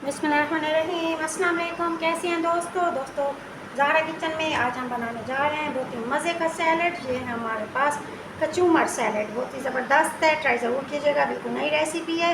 बिस्मिल्लाहिर्रहमानिर्रहीम। अस्सलाम वालेकुम। कैसे हैं दोस्तों ज़ारा किचन में आज हम बनाने जा रहे हैं बहुत ही मज़े का सैलड। ये है हमारे पास कचूमर सैलड, बहुत ही ज़बरदस्त है। ट्राई ज़रूर कीजिएगा, बिल्कुल नई रेसिपी है।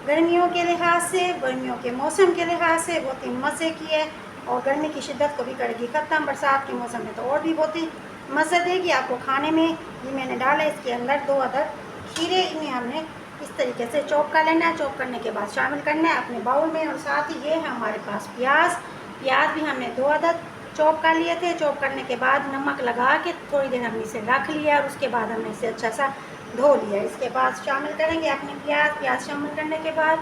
गर्मियों के लिहाज से, गर्मियों के मौसम के लिहाज से बहुत ही मज़े की है और गर्मी की शिद्दत को भी करेगी ख़त्म। बरसात के मौसम में तो और भी बहुत ही मज़े देगी आपको खाने में। ये मैंने डाला इसके अंदर 2 अदद खीरे, इन्हें हमने इस तरीके से चॉप कर लेना है। चॉप करने के बाद शामिल करना है अपने बाउल में। और साथ ही ये है हमारे पास प्याज भी हमने 2 अदद चॉप कर लिए थे। चॉप करने के बाद नमक लगा के थोड़ी देर हमने इसे रख लिया और उसके बाद हमने इसे अच्छा सा धो लिया। इसके बाद शामिल करेंगे अपने प्याज शामिल करने के बाद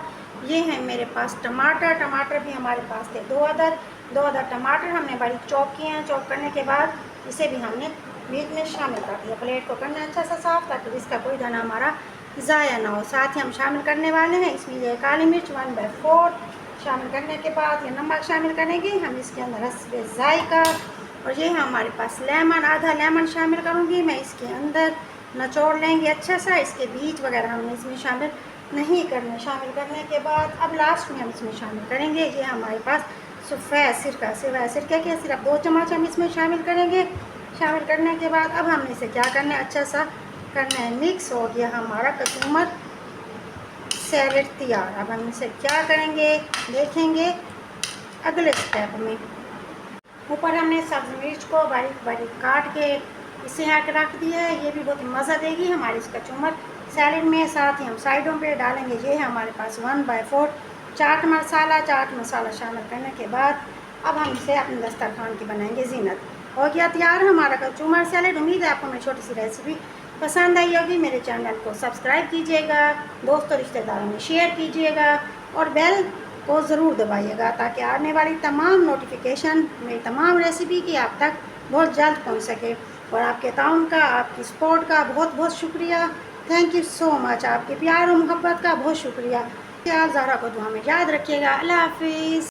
ये है मेरे पास टमाटर भी हमारे पास थे 2 अदद टमाटर हमने बारीक चॉप किए हैं। चॉप करने के बाद इसे भी हमने बीच में शामिल कर दिया। प्लेट को करना अच्छा सा साफ़ ताकि इसका कोई दाना हमारा ज़ाया ना हो। साथ ही हम शामिल करने वाले हैं इसमें ये काली मिर्च 1/4 शामिल करने के बाद ये नमक शामिल करेंगे हम इसके अंदर, हस्बे ज़ायका। और ये है हमारे पास लेमन, आधा लेमन शामिल करूँगी मैं इसके अंदर। निचोड़ लेंगे अच्छा सा, इसके बीज वगैरह हमने इसमें शामिल नहीं करने। शामिल करने के बाद अब लास्ट में हम इसमें शामिल करेंगे ये हमारे पास सफ़ेद सिरका के सिर्फ 2 चम्मच हम इसमें शामिल करेंगे। शामिल करने के बाद अब हमने इसे क्या करना है, अच्छा सा करना है मिक्स। हो गया हमारा कचूमर सैलेड तैयार। अब हम इसे क्या करेंगे देखेंगे अगले स्टेप में। ऊपर हमने सब्ज़ मिर्च को बारीक बारीक काट के इसे यहाँ रख दिया है। ये भी बहुत मज़ा देगी हमारे इस कचूमर सैलेड में। साथ ही हम साइडों पे डालेंगे ये है हमारे पास 1/4 चाट मसाला शामिल करने के बाद अब हम इसे अपने दस्तरखान की बनाएंगे जीनत। हो गया तैयार हमारा कचूमर सैलेड। उम्मीद है आपको मेरी छोटी सी रेसिपी पसंद आई होगी। मेरे चैनल को सब्सक्राइब कीजिएगा, दोस्तों रिश्तेदारों में शेयर कीजिएगा और बेल को ज़रूर दबाइएगा ताकि आने वाली तमाम नोटिफिकेशन मेरी तमाम रेसिपी की आप तक बहुत जल्द पहुंच सके। और आपके ताउन का, आपकी सपोर्ट का बहुत बहुत शुक्रिया। Thank you so much. आपके प्यार और मोहब्बत का बहुत शुक्रिया। ज़ारा को दुआ में याद रखिएगा। अल्लाह हाफिज़।